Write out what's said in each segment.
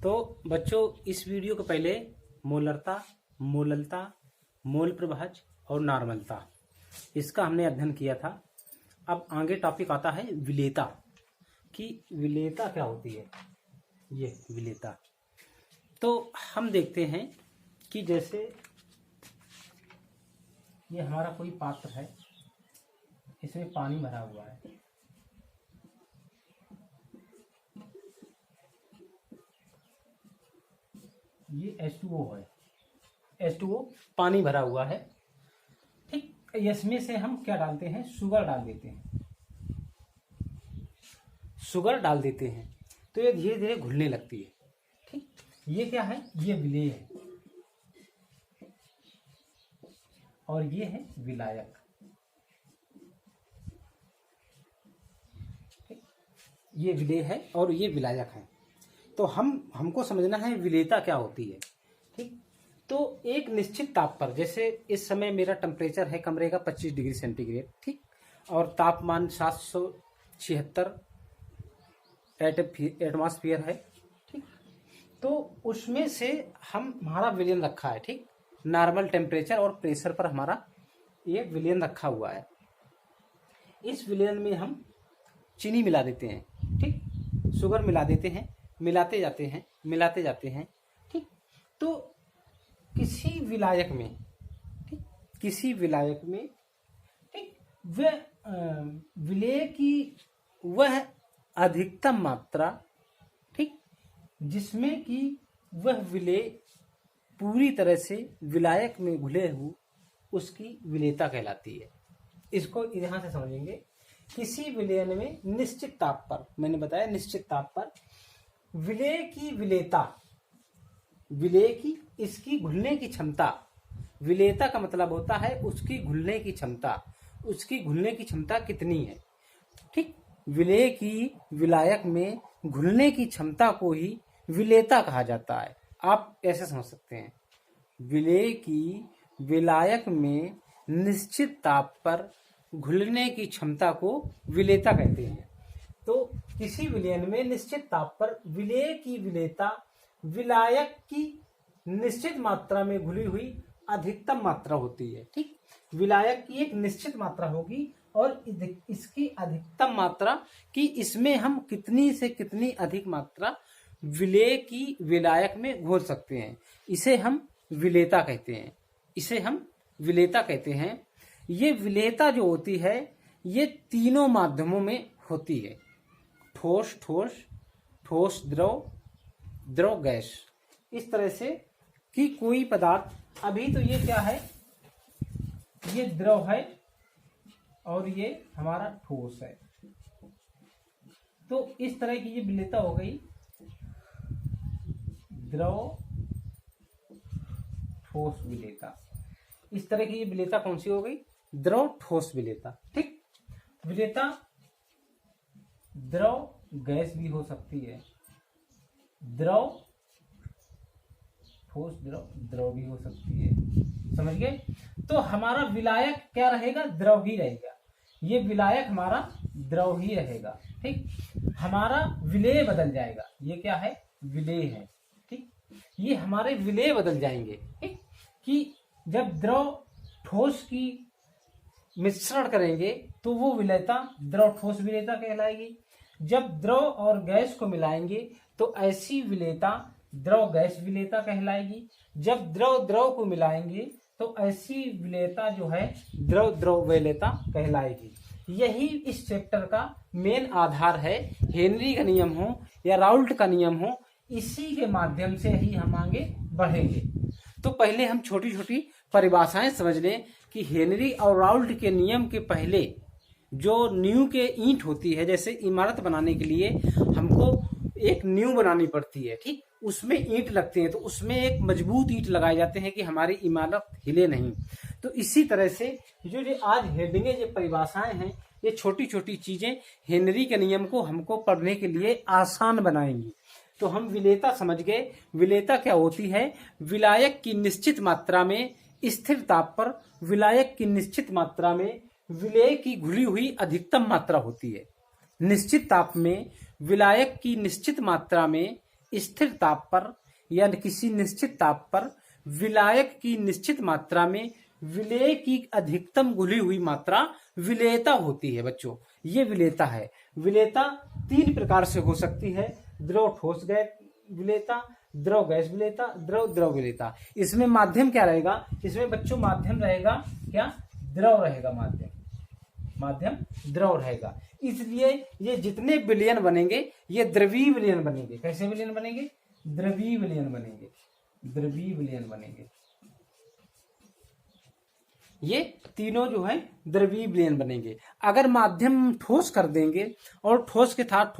तो बच्चों, इस वीडियो के पहले मोलरता, मोललता, मोल प्रभाज और नॉर्मलता, इसका हमने अध्ययन किया था। अब आगे टॉपिक आता है विलेयता, कि विलेयता क्या होती है। ये विलेयता तो हम देखते हैं कि जैसे ये हमारा कोई पात्र है, इसमें पानी भरा हुआ है। ये H2O है, H2O पानी भरा हुआ है। ठीक, इसमें से हम क्या डालते हैं, शुगर डाल देते हैं। शुगर डाल देते हैं तो ये धीरे धीरे घुलने लगती है। ठीक, ये क्या है, ये विलेय है और ये है विलायक। ये विलेय है और ये विलायक है। तो हमको समझना है विलेयता क्या होती है। ठीक, तो एक निश्चित ताप पर, जैसे इस समय मेरा टेम्परेचर है कमरे का 25 डिग्री सेंटीग्रेड, ठीक, और तापमान 776 एटमॉस्फेयर है। ठीक, तो उसमें से हमारा विलयन रखा है। ठीक, नॉर्मल टेम्परेचर और प्रेशर पर हमारा ये विलयन रखा हुआ है। इस विलयन में हम चीनी मिला देते हैं, ठीक, शुगर मिला देते हैं, मिलाते जाते हैं, मिलाते जाते हैं। ठीक, तो किसी विलायक में, ठीक, किसी विलायक में, ठीक, वह विलेय की वह अधिकतम मात्रा, ठीक, जिसमें कि वह विलेय पूरी तरह से विलायक में घुले हुए, उसकी विलेयता कहलाती है। इसको यहां से समझेंगे। किसी विलयन में निश्चित ताप पर, मैंने बताया निश्चित ताप पर विलेय की विलेयता, विलेय की इसकी घुलने की क्षमता, विलेयता का मतलब होता है उसकी घुलने की क्षमता, उसकी घुलने की क्षमता कितनी है। ठीक, विलेय की विलायक में घुलने की क्षमता को ही विलेयता कहा जाता है। आप ऐसे समझ सकते हैं, विलेय की विलायक में निश्चित ताप पर घुलने की क्षमता को विलेयता कहते हैं। तो किसी विलयन में निश्चित ताप पर विलेय की विलेयता विलायक की निश्चित मात्रा में घुली हुई अधिकतम मात्रा होती है। ठीक, विलायक की एक निश्चित मात्रा होगी और इसकी अधिकतम मात्रा कि इसमें हम कितनी से कितनी अधिक मात्रा विलेय की विलायक में घोल सकते हैं, इसे हम विलेयता कहते हैं। इसे हम विलेयता कहते हैं। ये विलेयता जो होती है ये तीनों माध्यमों में होती है, ठोस ठोस, ठोस द्रव, द्रव गैस। इस तरह से कि कोई पदार्थ, अभी तो ये क्या है, ये द्रव है और ये हमारा ठोस है। तो इस तरह की ये विलेयता हो गई, द्रव ठोस विलेयता। इस तरह की ये विलेयता कौन सी हो गई, द्रव ठोस विलेयता। ठीक, विलेयता द्रव गैस भी हो सकती है, द्रव ठोस द्रव, द्रव भी हो सकती है। समझ गए। तो हमारा विलायक क्या रहेगा, द्रव ही रहेगा। ये विलायक हमारा द्रव ही रहेगा। ठीक, हमारा विलेय बदल जाएगा। ये क्या है, विलेय है। ठीक, ये हमारे विलेय बदल जाएंगे। ठीक, कि जब द्रव ठोस की मिश्रण करेंगे तो वो विलेयता द्रव ठोस विलेयता कहलाएगी। जब द्रव और गैस को मिलाएंगे तो ऐसी विलेयता द्रव गैस विलेयता कहलाएगी। जब द्रव द्रव को मिलाएंगे तो ऐसी विलेयता जो है द्रव द्रव विलेयता कहलाएगी। यही इस चैप्टर का मेन आधार है। हेनरी का नियम हो या राउल्ट का नियम हो, इसी के माध्यम से ही हम आगे बढ़ेंगे। तो पहले हम छोटी छोटी परिभाषाएं समझ लें कि हेनरी और राउल्ट के नियम के पहले जो नींव के ईंट होती है, जैसे इमारत बनाने के लिए हमको एक नींव बनानी पड़ती है। ठीक, उसमें ईंट लगते हैं तो उसमें एक मजबूत ईंट लगाए जाते हैं कि हमारी इमारत हिले नहीं। तो इसी तरह से जो आज हेडिंगे, जो परिभाषाएं हैं, ये छोटी छोटी चीजें हेनरी के नियम को हमको पढ़ने के लिए आसान बनाएंगी। तो हम विलेयता समझ गए। विलेयता क्या होती है, विलायक की निश्चित मात्रा में स्थिर ताप पर विलायक की निश्चित मात्रा में विलेय की घुली हुई अधिकतम मात्रा होती है। निश्चित ताप में विलायक की निश्चित मात्रा में स्थिर ताप पर या किसी निश्चित ताप पर विलायक की निश्चित मात्रा में विलेय की अधिकतम घुली हुई मात्रा विलेयता होती है। बच्चों, ये विलेयता है। विलेयता 3 प्रकार से हो सकती है, द्रव ठोस गैस विलेयता, द्रव गैस विलेयता, द्रव द्रव विलेयता। इसमें माध्यम क्या रहेगा? इसमें बच्चों माध्यम रहेगा क्या? द्रव रहेगा। माध्यम द्रव रहेगा। इसलिए ये जितने विलयन बनेंगे ये द्रवीय विलयन बनेंगे। कैसे विलयन बनेंगे? द्रवीय विलयन बनेंगे। द्रवीय विलयन बनेंगे। ये तीनों जो है द्रवीय विलयन बनेंगे। अगर माध्यम ठोस कर देंगे और ठोस के साथ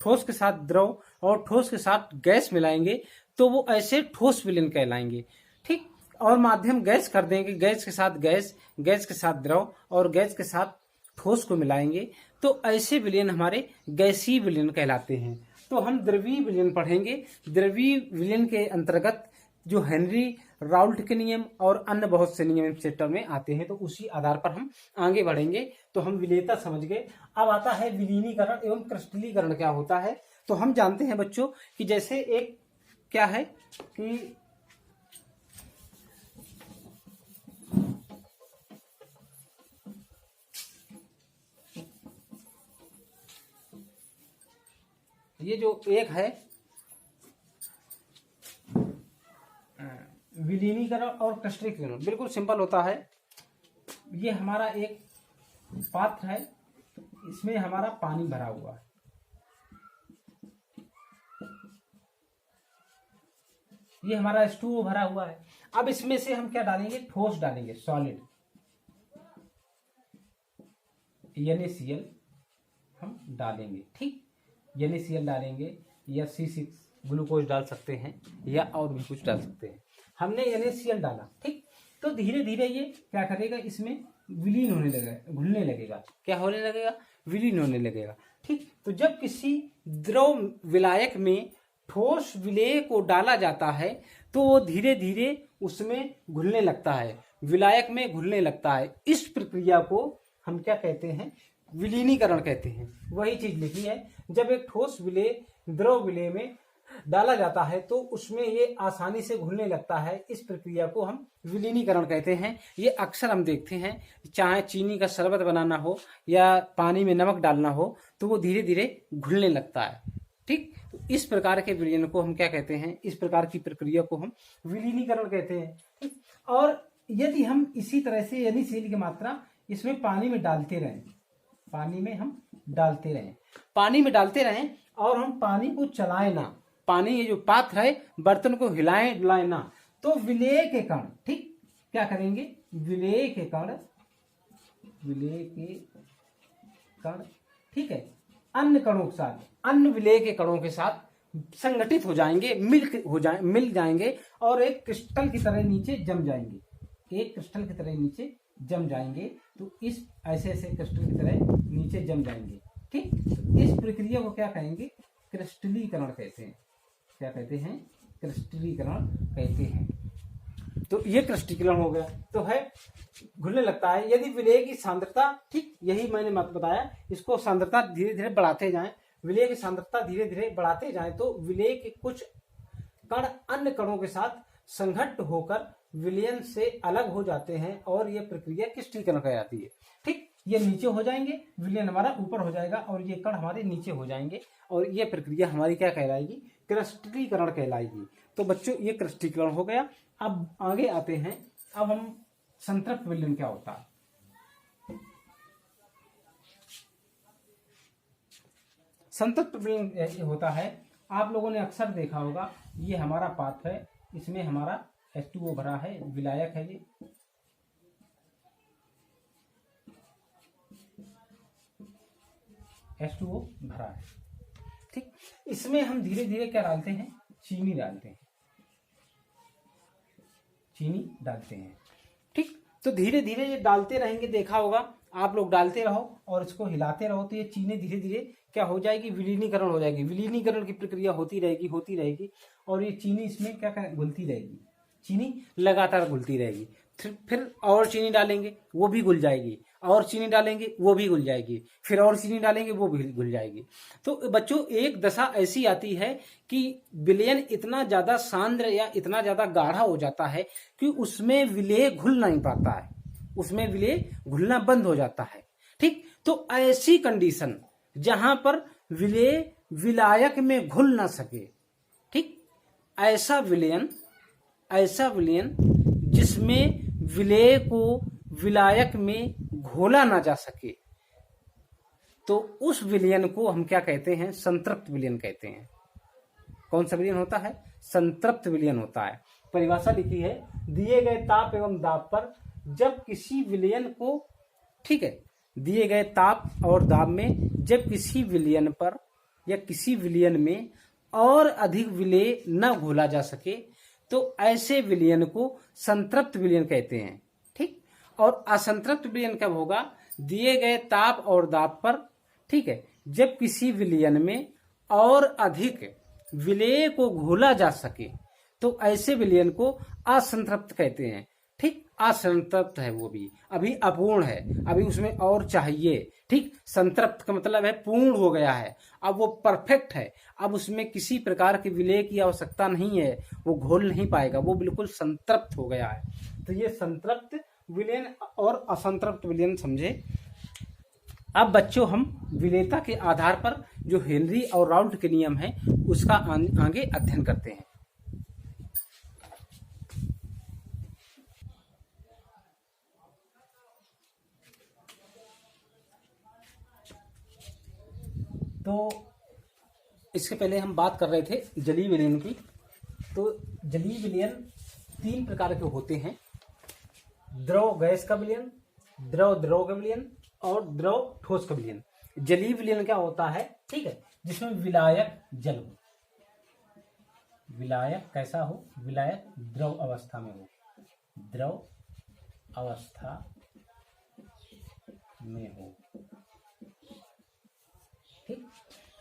ठोस के साथ द्रव और ठोस के साथ गैस मिलाएंगे तो वो ऐसे ठोस विलयन कहलाएंगे। ठीक। और माध्यम गैस कर देंगे, गैस के साथ गैस के साथ द्रव और गैस के साथ ठोस को मिलाएंगे तो ऐसे विलयन हमारे गैसीय विलयन कहलाते हैं। तो हम द्रवीय विलयन पढ़ेंगे। द्रवीय विलयन के अंतर्गत जो हेनरी राउल्ट के नियम और अन्य बहुत से नियम इस चैप्टर में आते हैं, तो उसी आधार पर हम आगे बढ़ेंगे। तो हम विलेयता समझ गए। अब आता है विलीनीकरण एवं क्रिस्टलीकरण क्या होता है। तो हम जानते हैं बच्चों कि जैसे एक क्या है कि ये जो एक है विलीनीकरण और क्रिस्टलीकरण, बिल्कुल सिंपल होता है। ये हमारा एक पात्र है, इसमें हमारा पानी भरा हुआ है। ये हमारा H2O भरा हुआ है। अब इसमें से हम क्या डालेंगे? ठोस डालेंगे, सॉलिड NaCl हम डालेंगे। ठीक, NaCl डालेंगे या C6 ग्लूकोज डाल सकते हैं या और भी कुछ डाल सकते हैं। हमने NaCl डाला। ठीक, तो धीरे धीरे ये क्या करेगा? इसमें विलीन होने लगेगा, घुलने लगेगा। क्या होने लगेगा? विलीन होने लगेगा। ठीक, तो जब किसी द्रव विलायक में ठोस विलेय को डाला जाता है तो वो धीरे धीरे उसमें घुलने लगता है, विलायक में घुलने लगता है। इस प्रक्रिया को हम क्या कहते हैं? विलीनीकरण कहते हैं। वही चीज लिखी है। जब एक ठोस विलेय द्रव विलेय में डाला जाता है तो उसमें ये आसानी से घुलने लगता है। इस प्रक्रिया को हम विलीनीकरण कहते हैं। ये अक्सर हम देखते हैं, चाहे चीनी का शरबत बनाना हो या पानी में नमक डालना हो तो वो धीरे धीरे घुलने लगता है। ठीक, तो इस प्रकार के विलयन को हम क्या कहते हैं? इस प्रकार की प्रक्रिया को हम विलीनीकरण कहते हैं। ठीक, और यदि हम इसी तरह से NaCl की मात्रा इसमें पानी में डालते रहें, पानी में डालते रहें और हम पानी को चलाएं ना, पानी ये जो पात्र है बर्तन को हिलाएं डुलाएं ना, तो विलेय के कण, ठीक, क्या करेंगे? विलेय के कण, ठीक है, अन्य कणों के साथ, अन्य विलेय के कणों के साथ संगठित हो जाएंगे, मिल जाएंगे और एक क्रिस्टल की तरह नीचे जम जाएंगे। तो इस ऐसे क्रिस्टल की तरह नीचे जम जाएंगे। ठीक, तो इस प्रक्रिया को क्या कहेंगे? क्रिस्टलीकरण कहते हैं। क्या कहते हैं? क्रिस्टलीकरण कहते हैं। तो ये क्रिस्टलीकरण हो गया। तो है घुलने लगता है। यदि विलेय की सांद्रता, ठीक, यही मैंने मत बताया, इसको सांद्रता धीरे धीरे बढ़ाते जाएं, विलेय की सांद्रता धीरे धीरे बढ़ाते जाएं तो विलेय के कुछ कण अन्य कणों के साथ संघट्ट होकर विलयन से अलग हो जाते हैं और ये प्रक्रिया क्रिस्टलीकरण कहलाती है। ठीक, ये नीचे हो जाएंगे, विलयन हमारा ऊपर हो जाएगा और ये कण हमारे नीचे हो जाएंगे और ये प्रक्रिया हमारी क्या कहलाएगी? क्रिस्टलीकरण कहलाएगी। तो बच्चों ये क्रिस्टलीकरण हो गया। अब आगे आते हैं। अब हम संतृप्त विलयन क्या होता है? संतृप्त विलयन होता है, आप लोगों ने अक्सर देखा होगा, ये हमारा पात्र है, इसमें हमारा H2O भरा है, विलायक है, ये H2O भरा है। ठीक, इसमें हम धीरे धीरे क्या डालते हैं? चीनी डालते हैं। ठीक, तो धीरे धीरे ये डालते रहेंगे, देखा होगा आप लोग, डालते रहो और इसको हिलाते रहो तो ये चीनी धीरे धीरे क्या हो जाएगी? विलीनीकरण हो जाएगी। विलीनीकरण की प्रक्रिया होती रहेगी और ये चीनी इसमें क्या घुलती रहेगी, चीनी लगातार घुलती रहेगी। फिर और चीनी डालेंगे, वो भी घुल जाएगी और चीनी डालेंगे वो भी घुल जाएगी, फिर और चीनी डालेंगे वो भी घुल जाएगी। तो बच्चों एक दशा ऐसी आती है कि विलयन इतना ज्यादा सांद्र या इतना ज्यादा गाढ़ा हो जाता है कि उसमें विलेय घुल नहीं पाता है, उसमें विलेय घुलना बंद हो जाता है। ठीक, तो ऐसी कंडीशन जहां पर विलेय विलायक में घुल ना सके, ठीक, ऐसा विलयन जिसमें विलेय को विलायक में घोला ना जा सके, तो उस विलयन को हम क्या कहते हैं? संतृप्त विलयन कहते हैं। कौन सा विलयन होता है? संतृप्त विलयन होता है। परिभाषा लिखी है, दिए गए ताप एवं दाब पर जब किसी विलयन को, ठीक है, दिए गए ताप और दाब में जब किसी विलयन पर या किसी विलयन में और अधिक विलेय न घोला जा सके, तो ऐसे विलयन को संतृप्त विलयन कहते हैं। ठीक, और असंतृप्त विलयन कब होगा? दिए गए ताप और दाब पर, ठीक है, जब किसी विलयन में और अधिक विलेय को घोला जा सके, तो ऐसे विलयन को असंतृप्त कहते हैं। ठीक, असंतृप्त है, वो भी अभी अपूर्ण है, अभी उसमें और चाहिए। ठीक, संतृप्त का मतलब है पूर्ण हो गया है, अब वो परफेक्ट है, अब उसमें किसी प्रकार के विलेय की आवश्यकता नहीं है, वो घोल नहीं पाएगा, वो बिल्कुल संतृप्त हो गया है। तो ये संतृप्त विलयन और असंतृप्त विलयन समझे। अब बच्चों हम विलेयता के आधार पर जो हेनरी और राउल्ट के नियम है उसका आगे अध्ययन करते हैं। तो इसके पहले हम बात कर रहे थे जलीय विलयन की। तो जलीय विलयन 3 प्रकार के होते हैं, द्रव गैस का विलयन, द्रव द्रव का विलयन और द्रव ठोस का विलयन। जलीय विलयन क्या होता है? ठीक है, जिसमें विलायक जल हो, विलायक कैसा हो? विलायक द्रव अवस्था में हो, द्रव अवस्था में हो। ठीक,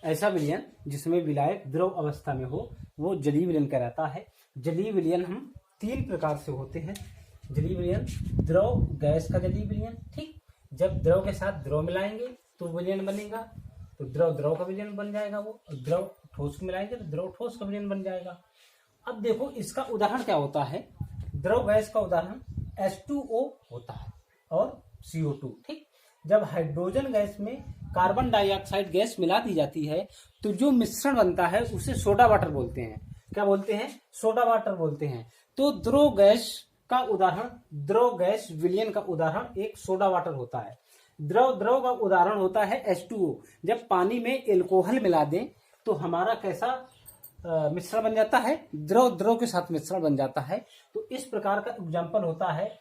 ऐसा विलयन जिसमें विलायक द्रव अवस्था में हो वो जलीय विलयन कहलाता है। जलीय विलयन हम 3 प्रकार से होते हैं। जलीय विलयन, द्रव गैस का जलीय विलयन, ठीक, जब द्रव के साथ द्रव मिलाएंगे तो विलयन बनेगा, तो द्रव द्रव का विलयन बन जाएगा वो। द्रव ठोस को मिलाएंगे तो द्रव ठोस का विलयन बन जाएगा। अब देखो इसका उदाहरण क्या होता है। द्रव गैस का उदाहरण H2O होता है और CO2। ठीक, जब हाइड्रोजन गैस में कार्बन डाइऑक्साइड गैस मिला दी जाती है तो जो मिश्रण बनता है उसे सोडा वाटर बोलते हैं। क्या बोलते हैं? सोडा वाटर बोलते हैं। तो द्रव गैस का उदाहरण, द्रव गैस विलयन का उदाहरण एक सोडा वाटर होता है। द्रव द्रव का उदाहरण होता है H2O। जब पानी में एल्कोहल मिला दें तो हमारा कैसा मिश्रण बन जाता है? द्रव द्रव के साथ मिश्रण बन जाता है। तो इस प्रकार का एग्जाम्पल होता है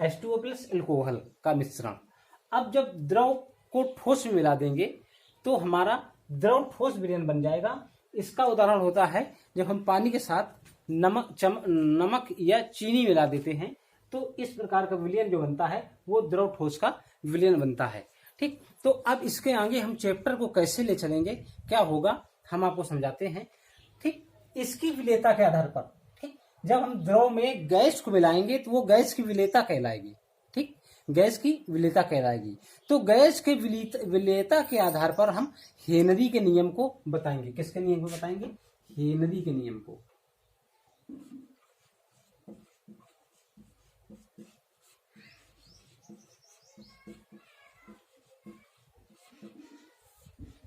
H2O प्लस एल्कोहल का मिश्रण। अब जब द्रव को ठोस में मिला देंगे तो हमारा द्रव ठोस विलयन बन जाएगा। इसका उदाहरण होता है जब हम पानी के साथ नमक या चीनी मिला देते हैं तो इस प्रकार का विलयन जो बनता है वो द्रव ठोस का विलयन बनता है। ठीक, तो अब इसके आगे हम चैप्टर को कैसे ले चलेंगे, क्या होगा, हम आपको समझाते हैं। ठीक, इसकी विलेयता के आधार पर, ठीक, जब हम द्रव में गैस को मिलाएंगे तो वो गैस की विलेयता कहलाएगी। ठीक, गैस की विलेयता कहलाएगी। तो गैस के विलेयता के आधार पर हम हेनरी के नियम को बताएंगे। किसके नियम को बताएंगे? हेनरी के नियम को।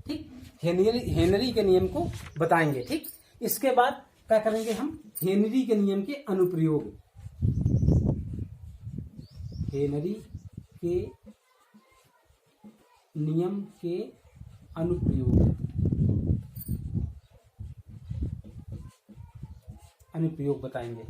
ठीक, हेनरी के नियम को बताएंगे। ठीक, इसके बाद क्या करेंगे हम? हेनरी के नियम के अनुप्रयोग। हेनरी के नियम के अनुप्रयोग बताएंगे।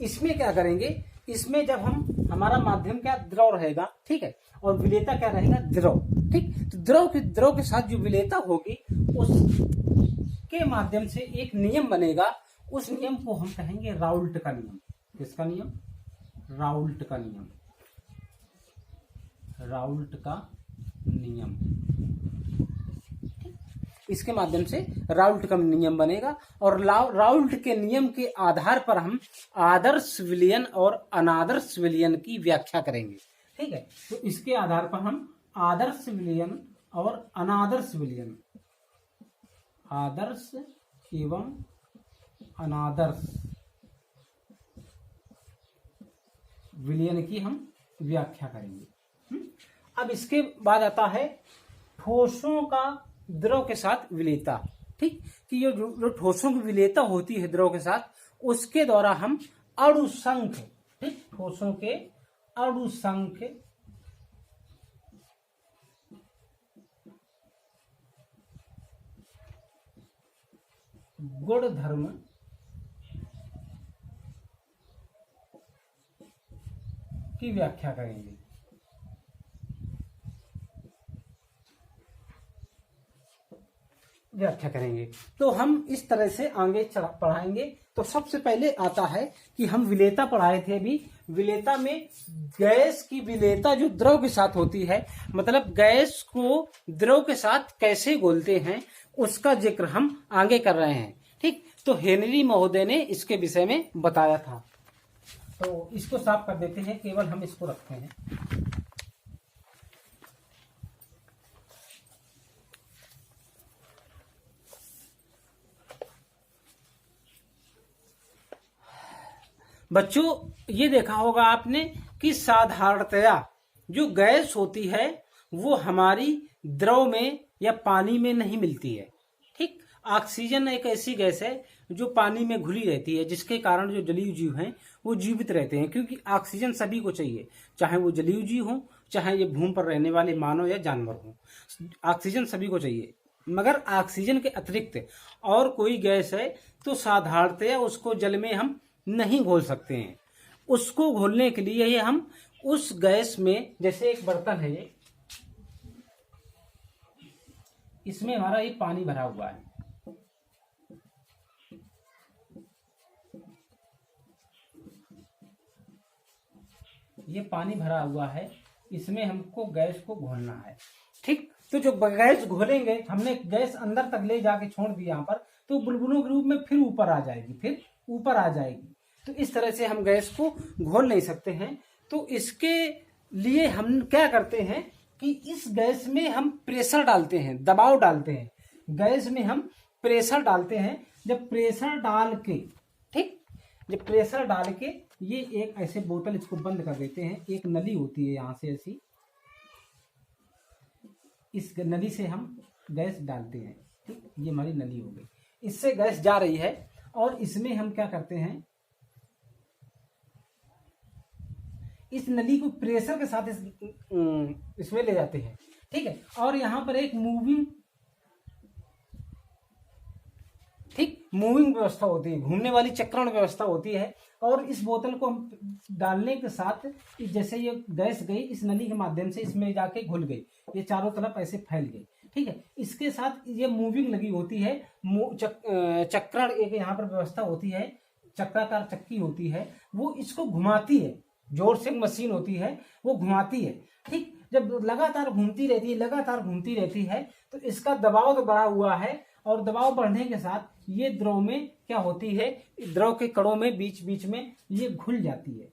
इसमें क्या करेंगे? इसमें जब हम, हमारा माध्यम क्या, द्रव रहेगा, ठीक है, और विलेयता क्या रहेगा? द्रव। ठीक, तो द्रव के साथ जो विलेयता होगी उसके माध्यम से एक नियम बनेगा। उस नियम को हम कहेंगे राउल्ट का नियम। किसका नियम? राउल्ट का नियम। राउल्ट का नियम। इसके माध्यम से राउल्ट का नियम बनेगा और राउल्ट के नियम के आधार पर हम आदर्श विलयन और अनादर्श विलयन की व्याख्या करेंगे। ठीक है। तो इसके आधार पर हम आदर्श विलयन और अनादर्श विलयन, आदर्श एवं अनादर्श विलयन की हम व्याख्या करेंगे। अब इसके बाद आता है ठोसों का द्रव के साथ विलेयता। ठीक, कि ये जो ठोसों की विलेयता होती है द्रव के साथ, उसके द्वारा हम अणुसंख्य, ठीक, ठोसों के अणुसंख्य गुणधर्म की व्याख्या करेंगे। तो हम इस तरह से आगे पढ़ाएंगे। तो सबसे पहले आता है कि हम विलेयता पढ़ाए थे अभी। विलेयता में गैस की विलेयता जो द्रव के साथ होती है, मतलब गैस को द्रव के साथ कैसे घोलते हैं, उसका जिक्र हम आगे कर रहे हैं। ठीक, तो हेनरी महोदय ने इसके विषय में बताया था। तो इसको साफ कर देते हैं, केवल हम इसको रखते हैं। बच्चों, ये देखा होगा आपने कि साधारणतया जो गैस होती है वो हमारी द्रव में या पानी में नहीं मिलती है। ठीक, ऑक्सीजन एक ऐसी गैस है जो पानी में घुली रहती है, जिसके कारण जो जलीय जीव हैं वो जीवित रहते हैं, क्योंकि ऑक्सीजन सभी को चाहिए, चाहे वो जलीय जीव हो, चाहे ये भूमि पर रहने वाले मानव या जानवर हो, ऑक्सीजन सभी को चाहिए। मगर ऑक्सीजन के अतिरिक्त और कोई गैस है तो साधारणतया उसको जल में हम नहीं घोल सकते हैं। उसको घोलने के लिए हम उस गैस में, जैसे एक बर्तन है ये, इसमें हमारा ये पानी भरा हुआ है, ये पानी भरा हुआ है, इसमें हमको गैस को घोलना है। ठीक, तो जो गैस घोलेंगे, हमने गैस अंदर तक ले जाके छोड़ दिया यहाँ पर, तो बुलबुलों के रूप में फिर ऊपर आ जाएगी, तो इस तरह से हम गैस को घोल नहीं सकते हैं। तो इसके लिए हम क्या करते हैं कि इस गैस में हम प्रेशर डालते हैं, दबाव डालते हैं, गैस में हम प्रेशर डालते हैं। जब प्रेशर डाल के, ठीक, जब प्रेशर डाल के ये एक ऐसे बोतल, इसको बंद कर देते हैं, एक नली होती है यहां से ऐसी, इस नली से हम गैस डालते हैं। ठीक, ये हमारी नली हो गई, इससे गैस जा रही है और इसमें हम क्या करते हैं, इस नली को प्रेशर के साथ इसमें ले जाते हैं। ठीक है, और यहां पर एक मूविंग व्यवस्था होती है, घूमने वाली चक्रण व्यवस्था होती है। और इस बोतल को हम डालने के साथ, जैसे ये गैस गई इस नली के माध्यम से, इसमें जाके घुल गई, ये चारों तरफ ऐसे फैल गई। ठीक है, इसके साथ ये मूविंग लगी होती है, चक्रण एक यहाँ पर व्यवस्था होती है, चक्राकार चक्की होती है, वो इसको घुमाती है, जोर से मशीन होती है, वो घुमाती है। ठीक, जब लगातार घूमती रहती है तो इसका दबाव तो बढ़ा हुआ है, और दबाव बढ़ने के साथ ये द्रव में क्या होती है, द्रव के कणों में बीच बीच में ये घुल जाती है।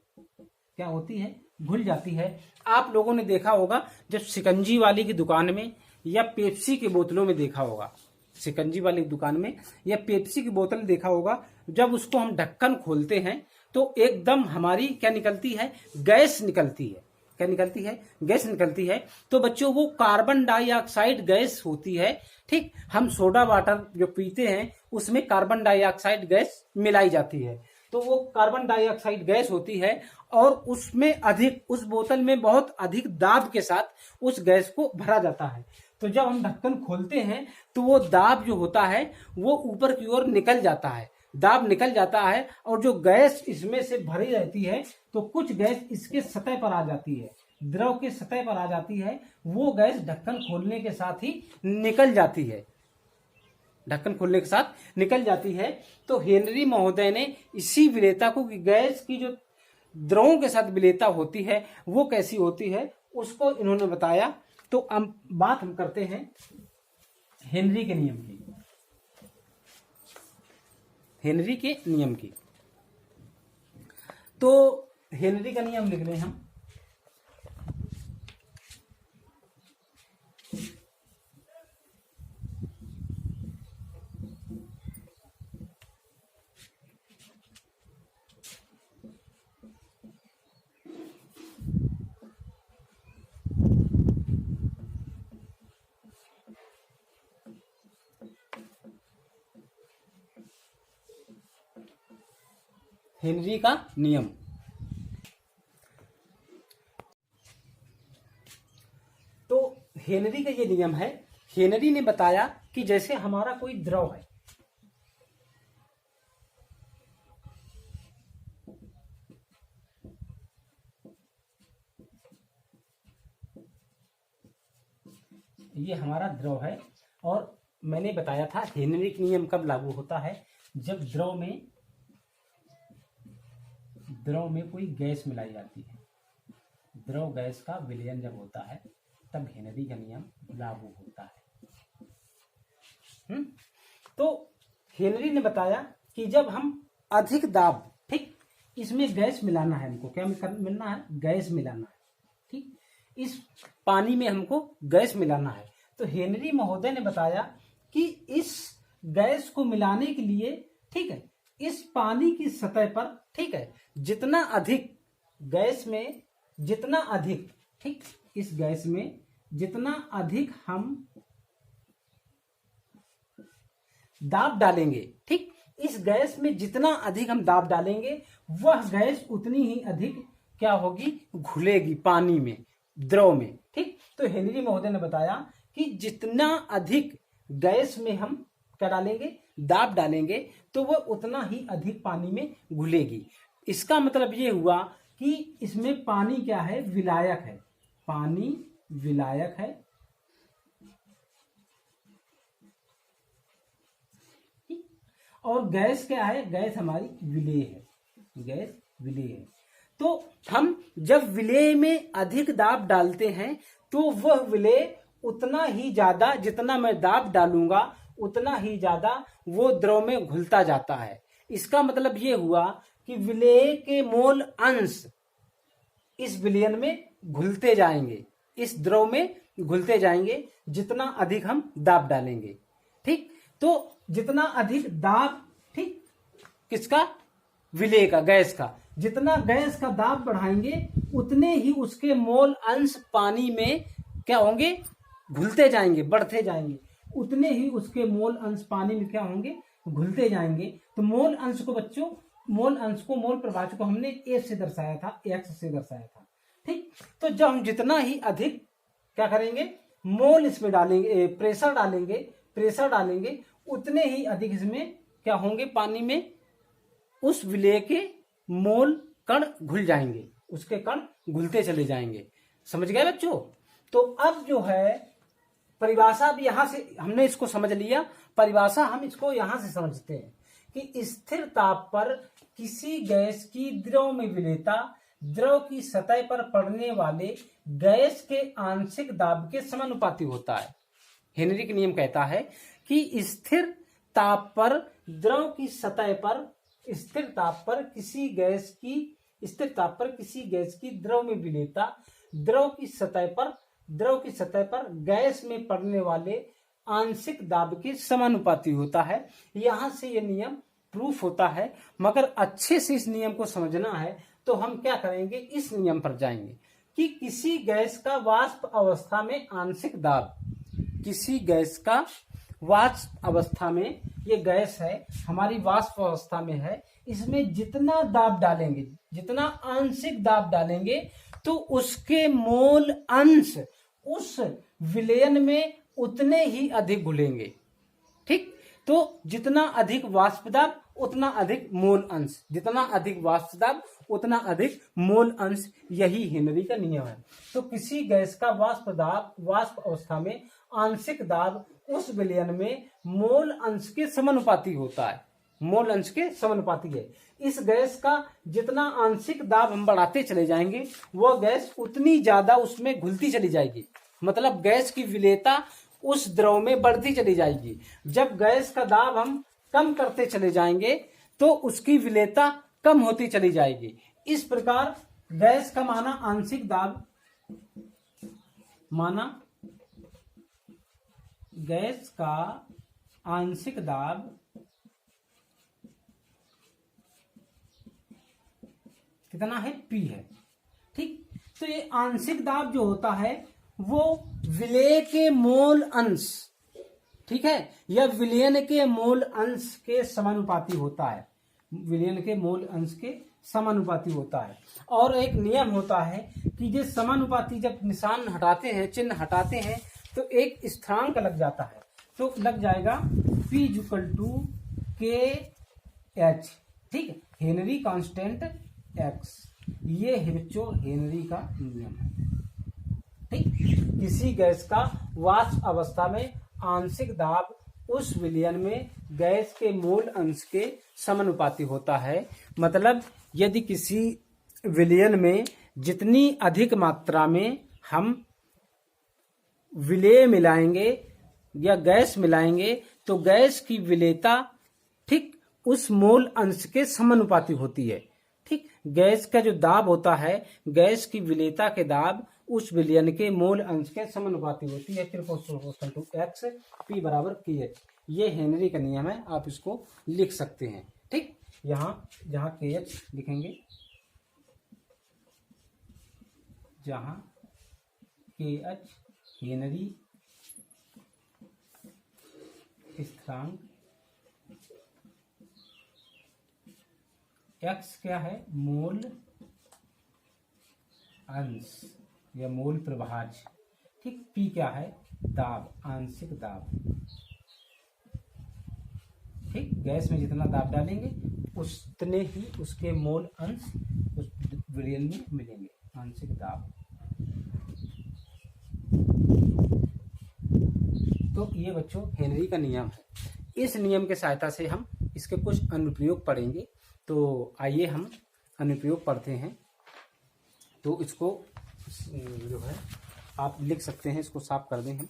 क्या होती है? घुल जाती है। आप लोगों ने देखा होगा जब शिकंजी वाली की दुकान में या पेप्सी की बोतलों में देखा होगा, शिकंजी वाली दुकान में या पेप्सी की बोतल देखा होगा, जब उसको हम ढक्कन खोलते हैं तो एकदम हमारी क्या निकलती है, गैस निकलती है। क्या निकलती है? गैस निकलती है। तो बच्चों वो कार्बन डाइऑक्साइड गैस होती है। ठीक, हम सोडा वाटर जो पीते हैं उसमें कार्बन डाइऑक्साइड गैस मिलाई जाती है, तो वो कार्बन डाइऑक्साइड गैस होती है, और उसमें अधिक, उस बोतल में बहुत अधिक दाब के साथ उस गैस को भरा जाता है। तो जब हम ढक्कन खोलते हैं तो वो दाब जो होता है वो ऊपर की ओर निकल जाता है, दाब निकल जाता है, और जो गैस इसमें से भरी रहती है तो कुछ गैस इसके सतह पर आ जाती है, द्रव के सतह पर आ जाती है, वो गैस ढक्कन खोलने के साथ ही निकल जाती है, ढक्कन खोलने के साथ निकल जाती है। तो हेनरी महोदय ने इसी विलेयता को, कि गैस की जो द्रवों के साथ विलेयता होती है वो कैसी होती है, उसको इन्होंने बताया। तो अब बात हम करते हैं हेनरी के नियम की। हेनरी के नियम की, तो हेनरी का नियम लिख रहे हैं हम। हेनरी का नियम। तो हेनरी का ये नियम है। हेनरी ने बताया कि जैसे हमारा कोई द्रव है, ये हमारा द्रव है, और मैंने बताया था हेनरी का नियम कब लागू होता है, जब द्रव में कोई गैस मिलाई जाती है, द्रव गैस का विलयन जब होता है तब हेनरी का नियम लागू होता है। तो हेनरी ने बताया कि जब हम अधिक दाब, ठीक, इसमें गैस मिलाना है, हमको क्या मिलना है, गैस मिलाना है, ठीक, इस पानी में हमको गैस मिलाना है। तो हेनरी महोदय ने बताया कि इस गैस को मिलाने के लिए, ठीक है, इस पानी की सतह पर, ठीक है, जितना अधिक गैस में, जितना अधिक, ठीक, इस गैस में जितना अधिक हम दाब डालेंगे, ठीक, इस गैस में जितना अधिक हम दाब डालेंगे वह गैस उतनी ही अधिक क्या होगी, घुलेगी पानी में, द्रव में, ठीक। तो हेनरी महोदय ने बताया कि जितना अधिक गैस में हम क्या डालेंगे, दाब डालेंगे, तो वह उतना ही अधिक पानी में घुलेगी। इसका मतलब ये हुआ कि इसमें पानी क्या है, विलायक है, पानी विलायक है, और गैस क्या है, गैस हमारी विलेय है, गैस विलेय है। तो हम जब विलेय में अधिक दाब डालते हैं तो वह विलेय उतना ही ज्यादा, जितना मैं दाब डालूंगा उतना ही ज्यादा वो द्रव में घुलता जाता है। इसका मतलब ये हुआ कि विलेय के मोल अंश इस विलयन में घुलते जाएंगे, इस द्रव में घुलते जाएंगे जितना अधिक हम दाब डालेंगे, ठीक। तो जितना अधिक दाब, ठीक, किसका, विलेय का, गैस का, जितना गैस का दाब बढ़ाएंगे उतने ही उसके मोल अंश पानी में क्या होंगे, घुलते जाएंगे, बढ़ते जाएंगे, उतने ही उसके मोल अंश पानी में क्या होंगे, घुलते जाएंगे। तो मोल अंश को बच्चों, मोल अंश को, मोल प्रभाज को हमने ए से दर्शाया था, एक्स से दर्शाया था, ठीक। तो जब हम जितना ही अधिक क्या करेंगे, मोल इसमें डालेंगे, प्रेशर डालेंगे, उतने ही अधिक इसमें क्या होंगे, पानी में उस विलेय के मोल कण घुल जाएंगे, उसके कण घुलते चले जाएंगे। समझ गए बच्चों। तो अब जो है परिभाषा भी यहां से हमने इसको समझ लिया, परिभाषा हम इसको यहां से समझते हैं कि स्थिर ताप पर किसी गैस की द्रव में विलेयता द्रव की सतह पर पड़ने वाले गैस के आंशिक दाब के समानुपाती होता है। हेनरी का नियम कहता है कि स्थिर ताप पर द्रव की सतह पर, स्थिर ताप पर किसी गैस की द्रव में विलेयता द्रव की सतह पर गैस में पड़ने वाले आंशिक दाब के समानुपाती होता है। यहां से यह नियम प्रूफ होता है, मगर अच्छे से इस नियम को समझना है तो हम क्या करेंगे, इस नियम पर जाएंगे कि किसी गैस का वाष्प अवस्था में आंशिक दाब, किसी गैस का वाष्प अवस्था में, ये गैस है हमारी वाष्प अवस्था में है, इसमें जितना दाब डालेंगे, जितना आंशिक दाब डालेंगे तो उसके मोल अंश उस विलयन में उतने ही अधिक घुलेंगे, ठीक। तो जितना अधिक वाष्प दाब उतना अधिक मोल अंश, जितना अधिक वाष्प दाब उतना अधिक मोल अंश, यही हेनरी का नियम है। तो किसी गैस का वाष्प अवस्था में आंशिक दाब उस विलयन में मोल अंश के समानुपाती होता है, मोल अंश के समानुपाती है। इस गैस का जितना आंशिक दाब हम बढ़ाते चले जाएंगे वह गैस उतनी ज्यादा उसमें घुलती चली जाएगी, मतलब गैस की विलेयता उस द्रव में बढ़ती चली जाएगी। जब गैस का दाब हम कम करते चले जाएंगे तो उसकी विलेयता कम होती चली जाएगी। इस प्रकार गैस का माना आंशिक दाब, माना गैस का आंशिक दाब कितना है, P है, ठीक। तो ये आंशिक दाब जो होता है वो विलेय के मोल अंश, ठीक है, या विलयन के मोल अंश के समानुपाती होता है। विलयन के मोल अंश के समानुपाती होता है। और एक नियम होता है कि ये समानुपाती जब निशान हटाते हैं, चिन्ह हटाते हैं, तो एक स्थिरांक लग जाता है, तो लग जाएगा P = KH, ठीक है, हेनरी कांस्टेंट X। ये है बच्चों हेनरी का नियम है, ठीक। किसी गैस का वाष्प अवस्था में आंशिक दाब उस विलयन में गैस के मोल अंश के समानुपाती होता है। मतलब यदि किसी विलयन में जितनी अधिक मात्रा में हम विलेय मिलाएंगे या गैस मिलाएंगे तो गैस की विलेयता ठीक उस मोल अंश के समानुपाती होती है, ठीक। गैस का जो दाब होता है, गैस की विलेयता के दाब उस विलयन के मोल अंश के समानुपाती होती है। Proportional to X, P = KH। ये हेनरी का नियम है, आप इसको लिख सकते हैं, ठीक। यहाँ जहाँ KH लिखेंगे, जहाँ KH हेनरी स्थिरांक, X क्या है, मोल अंश या मोल प्रभाज्य, ठीक। P क्या है, दाब, आंशिक दाब, ठीक। गैस में जितना दाब डालेंगे उतने ही उसके मोल अंश उस विलयन में मिलेंगे, आंशिक दाब। तो ये बच्चों हेनरी का नियम है। इस नियम के सहायता से हम इसके कुछ अनुप्रयोग पढ़ेंगे। तो आइए हम अनुप्रयोग पढ़ते हैं। तो इसको जो है आप लिख सकते हैं, इसको साफ कर दें हम।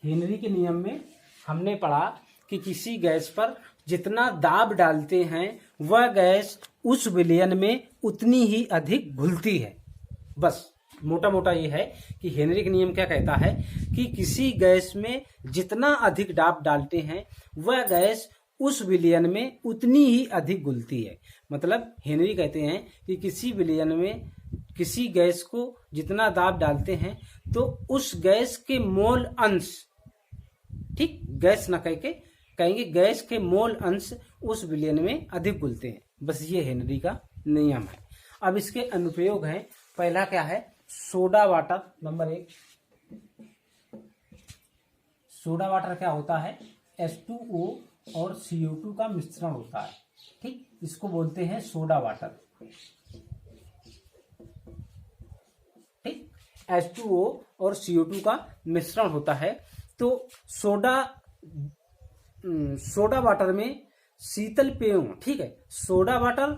हेनरी के नियम में हमने पढ़ा कि किसी गैस पर जितना दाब डालते हैं वह गैस उस विलयन में उतनी ही अधिक घुलती है। बस मोटा मोटा ये है कि हेनरी का नियम क्या कहता है कि किसी गैस में जितना अधिक दाब डालते हैं वह गैस उस विलयन में उतनी ही अधिक घुलती है। मतलब हेनरी कहते हैं कि किसी विलयन में किसी गैस को जितना दाब डालते हैं तो उस गैस के मोल अंश, ठीक, गैस न कहेंगे गैस के मोल अंश उस विलयन में अधिक घुलते हैं। बस ये हेनरी का नियम है। अब इसके अनुप्रयोग हैं। पहला क्या है, soda water. Number 1, soda water क्या होता है, H2O और CO2 का मिश्रण होता है, ठीक। इसको बोलते हैं सोडा वाटर, ठीक। H2O और CO2 का मिश्रण होता है। तो सोडा वाटर में शीतल पेयों, ठीक है, सोडा वाटर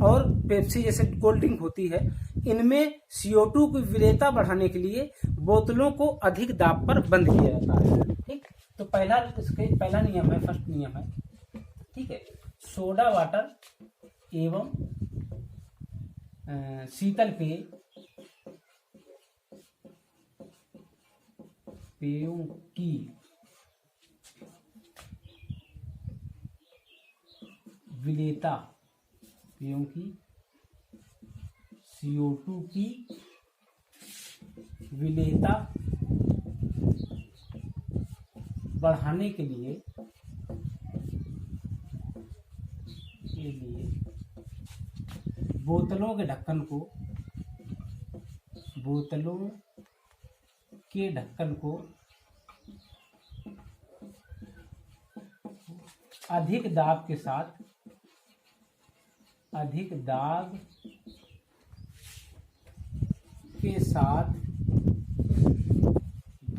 और पेप्सी जैसे कोल्ड ड्रिंक होती है, इनमें CO2 की विलेयता बढ़ाने के लिए बोतलों को अधिक दाब पर बंद किया जाता है, ठीक। तो पहला नियम है, फर्स्ट नियम है, ठीक है, सोडा वाटर एवं शीतल पेयों की विलेयता, पेयों की CO2 की विलेयता बढ़ाने के लिए बोतलों के ढक्कन को अधिक दाब के साथ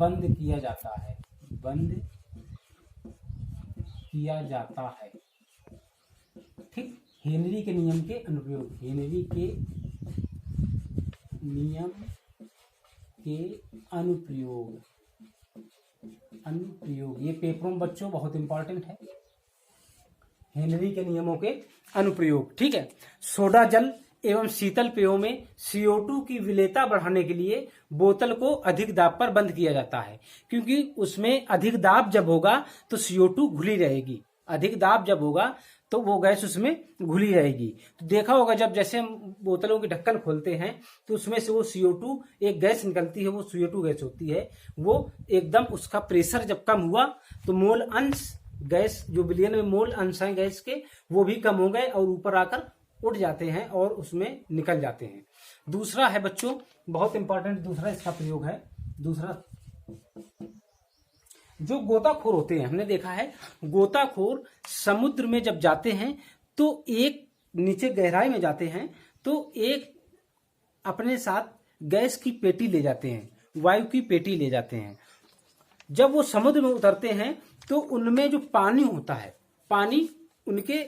बंद किया जाता है, ठीक। हेनरी के नियम के अनुप्रयोग, हेनरी के नियम के अनुप्रयोग, ये पेपरों में बच्चों बहुत इंपॉर्टेंट है। हेनरी के नियमों के अनुप्रयोग, ठीक है। सोडा जल एवं शीतल पेयों में CO2 की विलेयता बढ़ाने के लिए बोतल को अधिक दाब पर बंद किया जाता है, क्योंकि उसमें अधिक दाब जब होगा तो CO2 घुली रहेगी। अधिक दाब जब होगा तो वो गैस उसमें घुली रहेगी। तो देखा होगा जब जैसे हम बोतलों की ढक्कन खोलते हैं तो उसमें से वो CO2 एक गैस निकलती है, वो CO2 गैस होती है। वो एकदम उसका प्रेशर जब कम हुआ तो मोल अंश गैस, जो विलयन में मोल अंश है गैस के, वो भी कम हो गए और ऊपर आकर उठ जाते हैं और उसमें निकल जाते हैं। दूसरा है बच्चों, बहुत इंपॉर्टेंट दूसरा इसका प्रयोग है। दूसरा, जो गोताखोर होते हैं, हमने देखा है गोताखोर समुद्र में जब जाते हैं तो एक नीचे गहराई में जाते हैं तो एक अपने साथ गैस की पेटी ले जाते हैं, वायु की पेटी ले जाते हैं। जब वो समुद्र में उतरते हैं तो उनमें जो पानी होता है, पानी उनके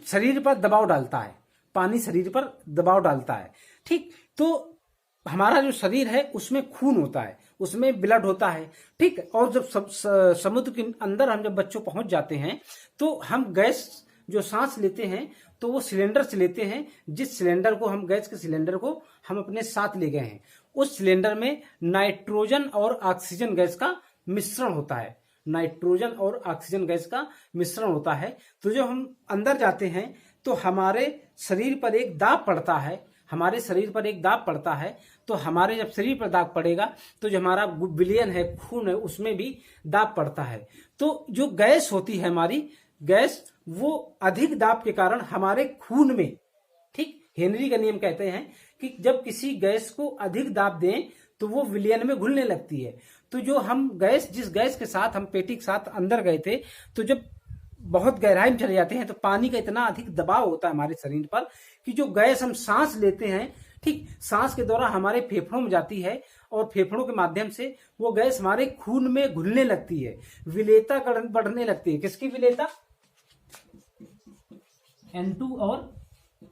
शरीर पर दबाव डालता है, पानी शरीर पर दबाव डालता है। ठीक, तो हमारा जो शरीर है उसमें खून होता है, उसमें ब्लड होता है। ठीक, और जब समुद्र के अंदर हम जब बच्चों पहुंच जाते हैं तो हम गैस जो सांस लेते हैं तो वो सिलेंडर से लेते हैं। जिस सिलेंडर को हम, गैस के सिलेंडर को हम अपने साथ ले गए हैं, उस सिलेंडर में नाइट्रोजन और ऑक्सीजन गैस का मिश्रण होता है, नाइट्रोजन और ऑक्सीजन गैस का मिश्रण होता है। तो जब हम अंदर जाते हैं तो हमारे शरीर पर एक दाब पड़ता है, हमारे शरीर पर एक दाब पड़ता है। तो हमारे जब शरीर पर दाब पड़ेगा तो जो हमारा विलयन है, खून है, उसमें भी दाब पड़ता है। तो जो गैस होती है हमारी गैस, वो अधिक दाब के कारण हमारे खून में, ठीक, हेनरी का नियम कहते हैं कि जब किसी गैस को अधिक दाब दें तो वो विलयन में घुलने लगती है। तो जो हम गैस, जिस गैस के साथ हम पेटी के साथ अंदर गए थे, तो जब बहुत गहराई में चले जाते हैं तो पानी का इतना अधिक दबाव होता है हमारे शरीर पर कि जो गैस हम सांस लेते हैं, ठीक, सांस के दौरान हमारे फेफड़ों में जाती है और फेफड़ों के माध्यम से वो गैस हमारे खून में घुलने लगती है, विलेयता बढ़ने लगती है। किसकी विलेयता? N2 और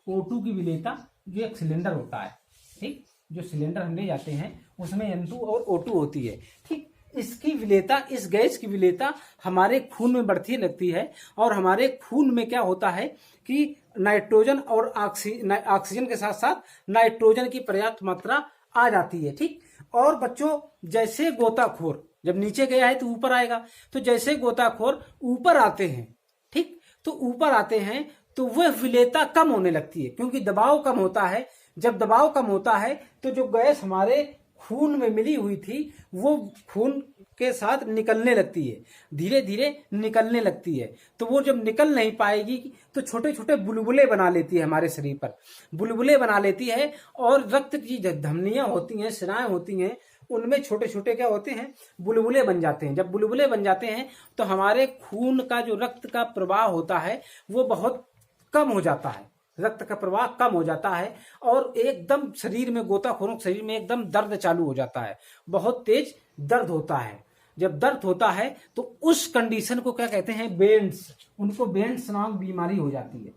O2 की विलेयता, जो एक सिलेंडर होता है, ठीक, जो सिलेंडर हम ले जाते हैं उसमें N2 और O2 होती है। ठीक, इसकी विलेयता, इस गैस की विलेयता हमारे खून में बढ़ती लगती है और हमारे खून में क्या होता है कि नाइट्रोजन और ऑक्सीजन के साथ साथ नाइट्रोजन की पर्याप्त मात्रा आ जाती है। ठीक, और बच्चों जैसे गोताखोर जब नीचे गया है तो ऊपर आएगा, तो जैसे गोताखोर ऊपर आते हैं, ठीक, तो ऊपर आते हैं तो वह विलेयता कम होने लगती है क्योंकि दबाव कम होता है। जब दबाव कम होता है तो जो गैस हमारे खून में मिली हुई थी वो खून के साथ निकलने लगती है, धीरे धीरे निकलने लगती है। तो वो जब निकल नहीं पाएगी तो छोटे छोटे बुलबुले बना लेती है, हमारे शरीर पर बुलबुले बना लेती है और रक्त की धमनियां होती हैं, शिराएं होती हैं, उनमें छोटे छोटे क्या होते हैं, बुलबुले बन जाते हैं। जब बुलबुले बन जाते हैं तो हमारे खून का जो रक्त का प्रवाह होता है वो बहुत कम हो जाता है, रक्त का प्रवाह कम हो जाता है और एकदम शरीर में, गोताखोरों के शरीर में एकदम दर्द चालू हो जाता है, बहुत तेज दर्द होता है। जब दर्द होता है तो उस कंडीशन को क्या कहते हैं, बेंड्स, उनको बेंड्स नामक बीमारी हो जाती है।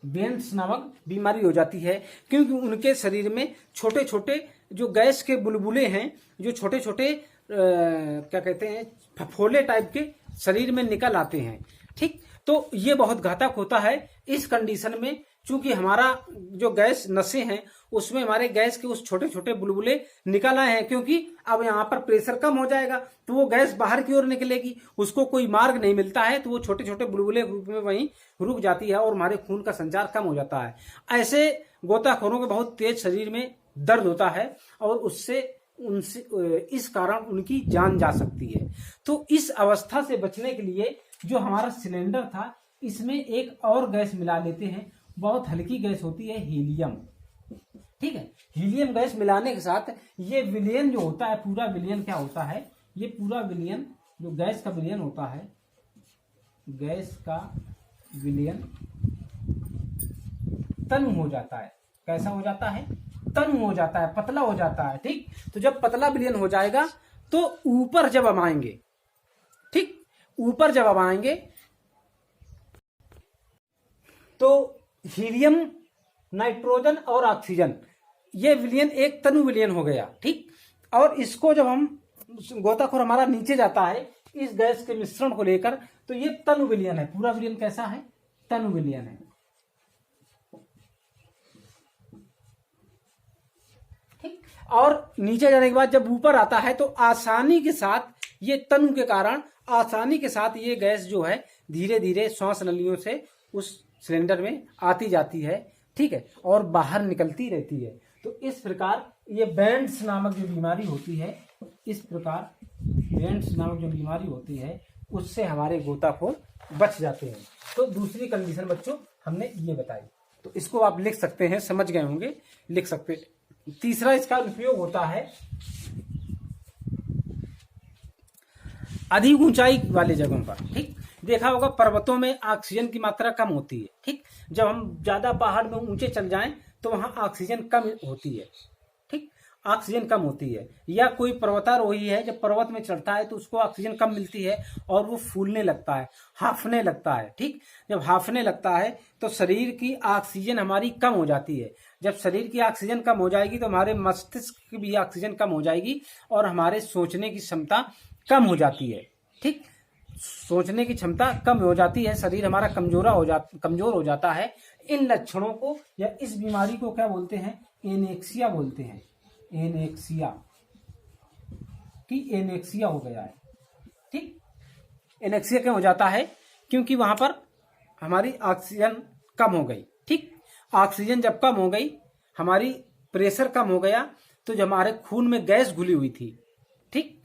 बेंड्स नामक बीमारी हो जाती है क्योंकि उनके शरीर में छोटे छोटे जो गैस के बुलबुले हैं, जो छोटे छोटे क्या कहते हैं, फफोले टाइप के शरीर में निकल आते हैं। ठीक, तो ये बहुत घातक होता है। इस कंडीशन में चूंकि हमारा जो गैस नसें हैं उसमें हमारे गैस के उस छोटे छोटे बुलबुले निकल आए हैं, क्योंकि अब यहाँ पर प्रेशर कम हो जाएगा तो वो गैस बाहर की ओर निकलेगी, उसको कोई मार्ग नहीं मिलता है, तो वो छोटे छोटे बुलबुले रूप में वहीं रुक जाती है और हमारे खून का संचार कम हो जाता है। ऐसे गोताखोरों के बहुत तेज शरीर में दर्द होता है और उससे उनसे इस कारण उनकी जान जा सकती है। तो इस अवस्था से बचने के लिए जो हमारा सिलेंडर था इसमें एक और गैस मिला लेते हैं, बहुत हल्की गैस होती है, हीलियम। ठीक है, हीलियम गैस मिलाने के साथ ये विलयन जो होता है, पूरा विलयन क्या होता है, ये पूरा विलयन जो गैस का विलयन होता है, गैस का विलयन तनु हो जाता है। कैसा हो जाता है? तनु हो जाता है, पतला हो जाता है। ठीक, तो जब पतला विलयन हो जाएगा तो ऊपर जब हम आएंगे, ठीक, ऊपर जब हम आएंगे तो हीलियम, नाइट्रोजन और ऑक्सीजन, ये विलयन एक तनु विलयन हो गया। ठीक, और इसको जब हम, गोताखोर हमारा नीचे जाता है इस गैस के मिश्रण को लेकर, तो ये तनु विलयन है, पूरा विलयन कैसा है, तनु विलयन है। ठीक, और नीचे जाने के बाद जब ऊपर आता है तो आसानी के साथ ये तनु के कारण आसानी के साथ ये गैस जो है धीरे धीरे श्वास नलियों से उस सिलेंडर में आती जाती है, ठीक है, और बाहर निकलती रहती है। तो इस प्रकार ये बैंड्स नामक जो बीमारी होती है, इस प्रकार बैंड्स नामक जो बीमारी होती है उससे हमारे गोताखोर बच जाते हैं। तो दूसरी कंडीशन बच्चों हमने ये बताई, तो इसको आप लिख सकते हैं, समझ गए होंगे, लिख सकते हैं। तीसरा इसका उपयोग होता है अधिक ऊंचाई वाले जगहों पर, ठीक। देखा होगा पर्वतों में ऑक्सीजन की मात्रा कम होती है, ठीक। जब हम ज्यादा पहाड़ में ऊंचे चल जाएं तो वहां ऑक्सीजन कम होती है, ठीक, ऑक्सीजन कम होती है। या कोई पर्वतारोही है, जब पर्वत में चढ़ता है तो उसको ऑक्सीजन कम मिलती है और वो फूलने लगता है, हांफने लगता है, ठीक। जब हांफने लगता है तो शरीर की ऑक्सीजन हमारी कम हो जाती है। जब शरीर की ऑक्सीजन कम हो जाएगी तो हमारे मस्तिष्क की भी ऑक्सीजन कम हो जाएगी और हमारे सोचने की क्षमता कम हो जाती है, ठीक। सोचने की क्षमता कम हो जाती है, शरीर हमारा कमजोर हो जाता है। इन लक्षणों को या इस बीमारी को क्या बोलते हैं? एनेक्सिया बोलते हैं। एनेक्सिया कि एनेक्सिया हो गया है, ठीक। एनेक्सिया क्यों हो जाता है? क्योंकि वहां पर हमारी ऑक्सीजन कम हो गई, ठीक। ऑक्सीजन जब कम हो गई, हमारी प्रेशर कम हो गया, तो जब हमारे खून में गैस घुली हुई थी, ठीक,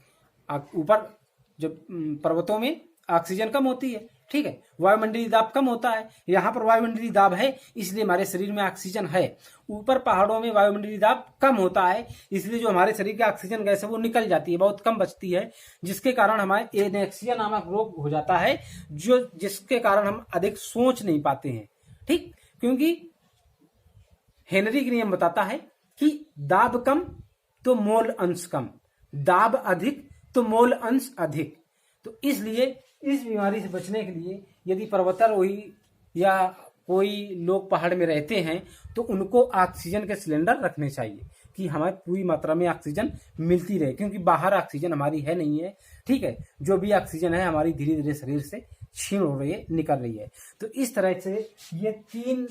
ऊपर जब पर्वतों में ऑक्सीजन कम होती है, ठीक है, वायुमंडलीय दाब कम होता है। यहाँ पर वायुमंडलीय दाब है इसलिए हमारे शरीर में ऑक्सीजन है। ऊपर पहाड़ों में वायुमंडलीय दाब कम होता है इसलिए जो हमारे शरीर की ऑक्सीजन गैस है वो निकल जाती है, बहुत कम बचती है, जिसके कारण हमारे एनेक्सिया नामक रोग हो जाता है, जिसके कारण हम अधिक सोच नहीं पाते हैं, ठीक। क्योंकि हेनरी का नियम बताता है कि दाब कम तो मोल अंश कम, दाब अधिक तो मोल अंश अधिक। तो इसलिए इस बीमारी से बचने के लिए यदि पर्वतारोही या कोई लोग पहाड़ में रहते हैं तो उनको ऑक्सीजन के सिलेंडर रखने चाहिए कि हमें पूरी मात्रा में ऑक्सीजन मिलती रहे, क्योंकि बाहर ऑक्सीजन हमारी है नहीं है, ठीक है। जो भी ऑक्सीजन है हमारी धीरे धीरे शरीर से क्षीण हो रही है, निकल रही है। तो इस तरह से ये 3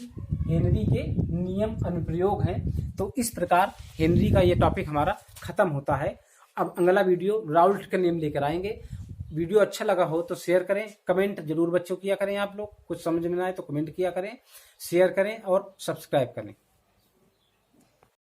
हेनरी के नियम अनुप्रयोग हैं। तो इस प्रकार हेनरी का ये टॉपिक हमारा खत्म होता है। अब अगला वीडियो राउल्ट का नियम लेकर आएंगे। वीडियो अच्छा लगा हो तो शेयर करें, कमेंट जरूर बच्चों किया करें। आप लोग कुछ समझ में ना आए तो कमेंट किया करें, शेयर करें और सब्सक्राइब करें।